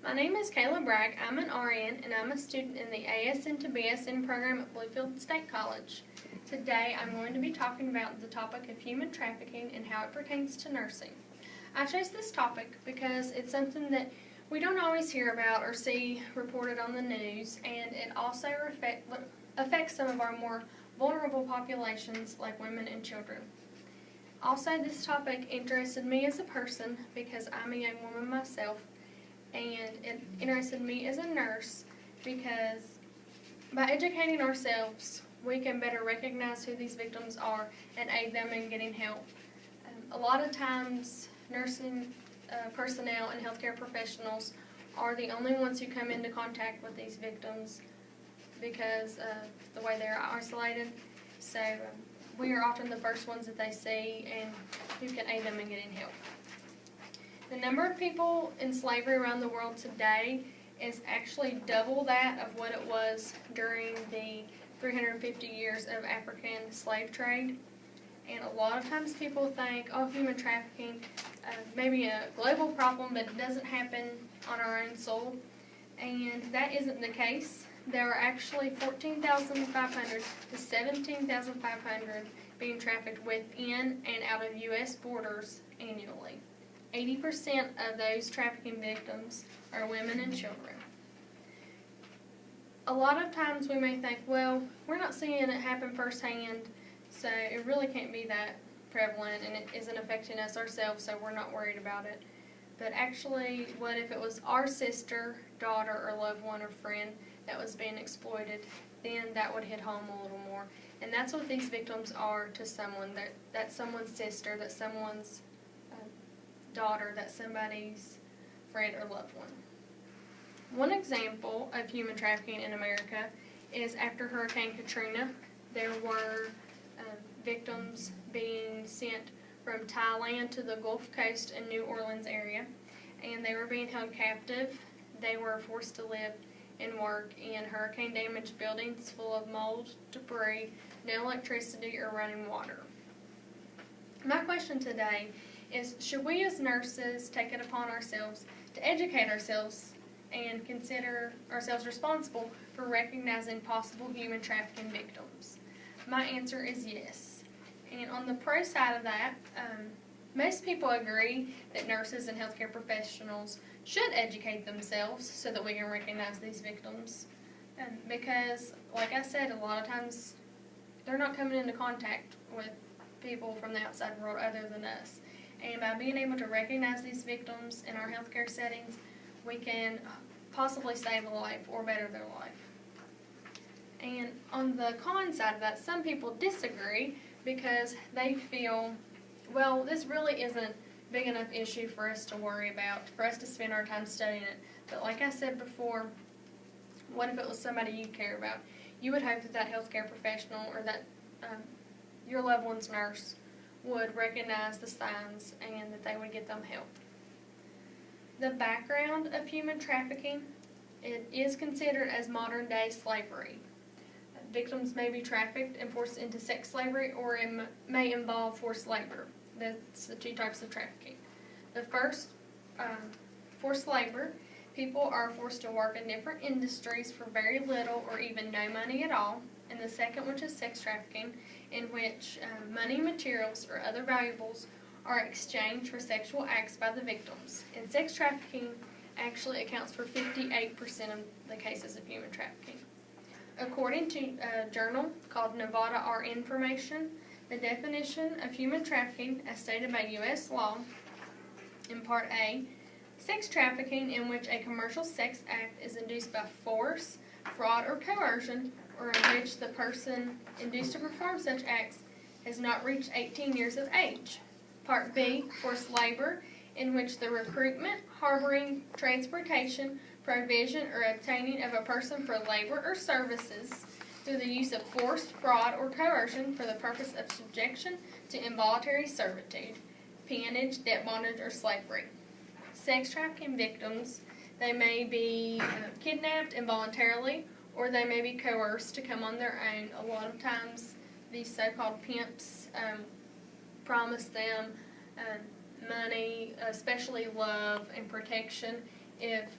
My name is Kayla Bragg. I'm an RN and I'm a student in the ASN to BSN program at Bluefield State College. Today I'm going to be talking about the topic of human trafficking and how it pertains to nursing. I chose this topic because it's something that we don't always hear about or see reported on the news, and it also affects some of our more vulnerable populations like women and children. Also, this topic interested me as a person because I'm a young woman myself, and it interested me as a nurse because by educating ourselves, we can better recognize who these victims are and aid them in getting help. A lot of times, nursing personnel and healthcare professionals are the only ones who come into contact with these victims because of the way they're isolated. So we are often the first ones that they see and who can aid them in getting help. The number of people in slavery around the world today is actually double that of what it was during the 350 years of African slave trade. And a lot of times people think, oh, human trafficking may be a global problem, but it doesn't happen on our own soil. And that isn't the case. There are actually 14,500 to 17,500 being trafficked within and out of U.S. borders annually. 80% of those trafficking victims are women and children. A lot of times we may think, well, we're not seeing it happen firsthand, so it really can't be that prevalent and it isn't affecting us ourselves, so we're not worried about it. But actually, what if it was our sister, daughter, or loved one or friend that was being exploited? Then that would hit home a little more. And that's what these victims are to someone. That's someone's sister, that's someone's daughter, that's somebody's friend or loved one. One example of human trafficking in America is after Hurricane Katrina. There were victims being sent from Thailand to the Gulf Coast and New Orleans area, and they were being held captive. They were forced to live and work in hurricane-damaged buildings full of mold, debris, no electricity, or running water. My question today is, should we as nurses take it upon ourselves to educate ourselves and consider ourselves responsible for recognizing possible human trafficking victims? My answer is yes. And on the pro side of that, most people agree that nurses and healthcare professionals should educate themselves so that we can recognize these victims. Because, like I said, a lot of times they're not coming into contact with people from the outside world other than us. And by being able to recognize these victims in our healthcare settings, we can possibly save a life or better their life. And on the con side of that, some people disagree because they feel, well, this really isn't a big enough issue for us to worry about, for us to spend our time studying it. But like I said before, what if it was somebody you care about? You would hope that that healthcare professional or that your loved one's nurse would recognize the signs and that they would get them help. The background of human trafficking, it is considered as modern-day slavery. Victims may be trafficked and forced into sex slavery, or it may involve forced labor. That's the two types of trafficking. The first, forced labor, people are forced to work in different industries for very little or even no money at all. And the second, which is sex trafficking, in which money, materials, or other valuables are exchanged for sexual acts by the victims. And sex trafficking actually accounts for 58% of the cases of human trafficking. According to a journal called Nevada Art Information, the definition of human trafficking as stated by U.S. law in Part A, sex trafficking in which a commercial sex act is induced by force, fraud, or coercion, or in which the person induced to perform such acts has not reached 18 years of age. Part B, forced labor, in which the recruitment, harboring, transportation, provision, or obtaining of a person for labor or services through the use of force, fraud, or coercion for the purpose of subjection to involuntary servitude, peonage, debt bondage, or slavery. Sex trafficking victims, they may be kidnapped involuntarily, or they may be coerced to come on their own. A lot of times these so-called pimps promise them money, especially love and protection, if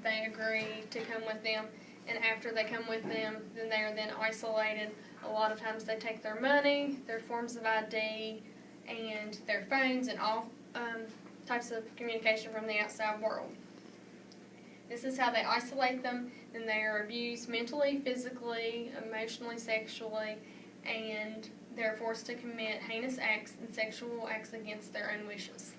they agree to come with them. And after they come with them, then they are then isolated. A lot of times they take their money, their forms of ID, and their phones, and all types of communication from the outside world. This is how they isolate them. Then they are abused mentally, physically, emotionally, sexually, and they're forced to commit heinous acts and sexual acts against their own wishes.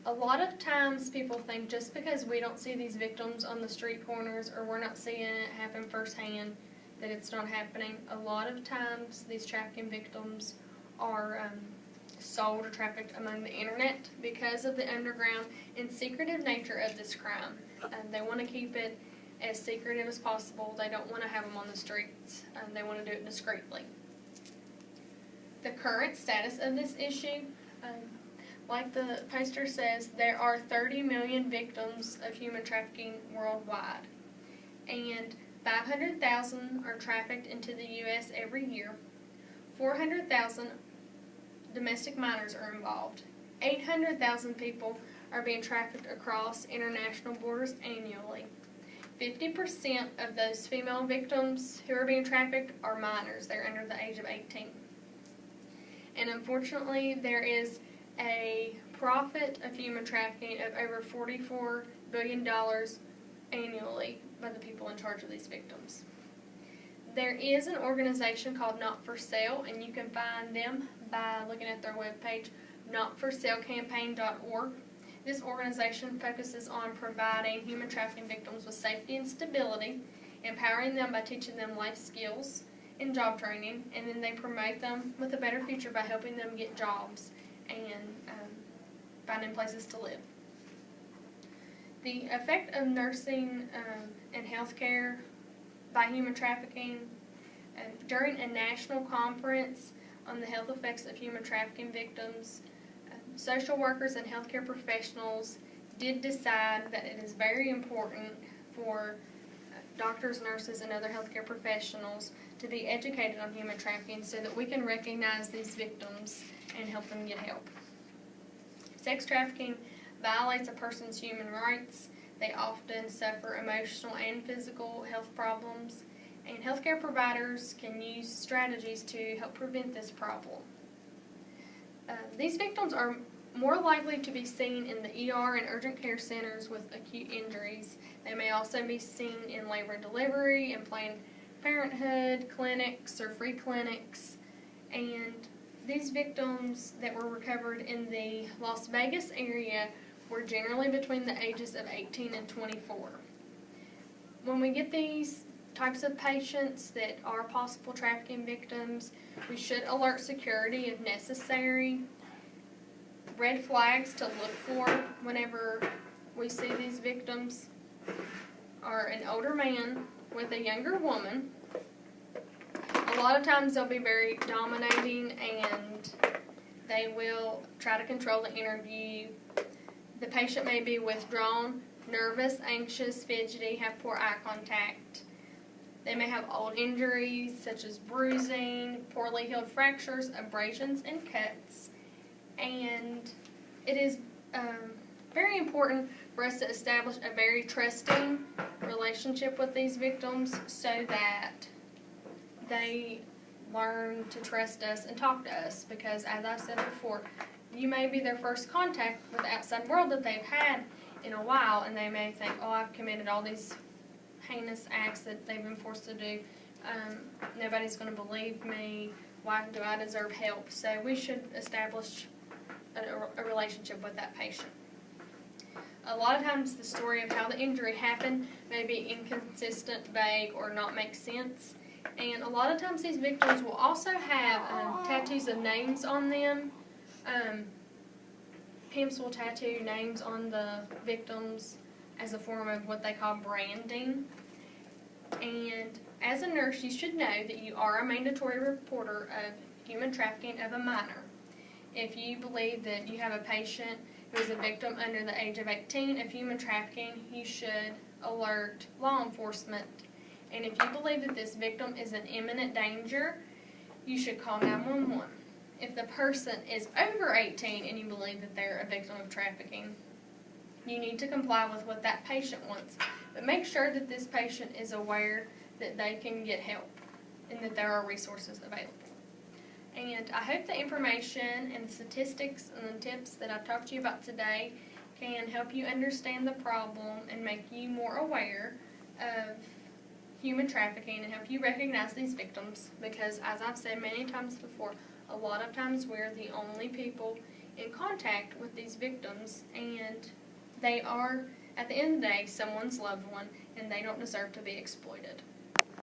A lot of times people think just because we don't see these victims on the street corners or we're not seeing it happen firsthand that it's not happening. A lot of times these trafficking victims are sold or trafficked among the internet because of the underground and secretive nature of this crime. They want to keep it as secretive as possible. They don't want to have them on the streets. They want to do it discreetly. The current status of this issue, like the poster says, there are 30 million victims of human trafficking worldwide, and 500,000 are trafficked into the U.S. every year. 400,000 domestic minors are involved. 800,000 people are being trafficked across international borders annually. 50% of those female victims who are being trafficked are minors. They're under the age of 18. And unfortunately, there is a profit of human trafficking of over $44 billion annually by the people in charge of these victims. There is an organization called Not For Sale, and you can find them by looking at their webpage, notforsalecampaign.org. This organization focuses on providing human trafficking victims with safety and stability, empowering them by teaching them life skills and job training, and then they promote them with a better future by helping them get jobs and finding places to live. The effect of nursing and healthcare by human trafficking. During a national conference on the health effects of human trafficking victims, social workers and healthcare professionals did decide that it is very important for doctors, nurses, and other healthcare professionals to be educated on human trafficking so that we can recognize these victims and help them get help. Sex trafficking violates a person's human rights. They often suffer emotional and physical health problems, and healthcare providers can use strategies to help prevent this problem. These victims are more likely to be seen in the ER and urgent care centers with acute injuries. They may also be seen in labor and delivery and Planned Parenthood clinics or free clinics. And these victims that were recovered in the Las Vegas area were generally between the ages of 18 and 24. When we get these types of patients that are possible trafficking victims, we should alert security if necessary. Red flags to look for whenever we see these victims are an older man with a younger woman. A lot of times they'll be very dominating and they will try to control the interview. The patient may be withdrawn, nervous, anxious, fidgety, have poor eye contact. They may have old injuries such as bruising, poorly healed fractures, abrasions, and cuts. And it is very important for us to establish a very trusting relationship with these victims so that they learn to trust us and talk to us, because as I said before, you may be their first contact with the outside world that they've had in a while, and they may think, oh, I've committed all these heinous acts that they've been forced to do. Nobody's going to believe me. Why do I deserve help? So we should establish a relationship with that patient. A lot of times the story of how the injury happened may be inconsistent, vague, or not make sense. And a lot of times these victims will also have tattoos of names on them. Pimps will tattoo names on the victims as a form of what they call branding. And as a nurse, you should know that you are a mandatory reporter of human trafficking of a minor. If you believe that you have a patient who is a victim under the age of 18 of human trafficking, you should alert law enforcement. And if you believe that this victim is in imminent danger, you should call 911. If the person is over 18 and you believe that they're a victim of trafficking, You need to comply with what that patient wants. But make sure that this patient is aware that they can get help and that there are resources available. And I hope the information and the statistics and the tips that I've talked to you about today can help you understand the problem and make you more aware of human trafficking and help you recognize these victims, because as I've said many times before, a lot of times we're the only people in contact with these victims, and they are, at the end of the day, someone's loved one, and they don't deserve to be exploited.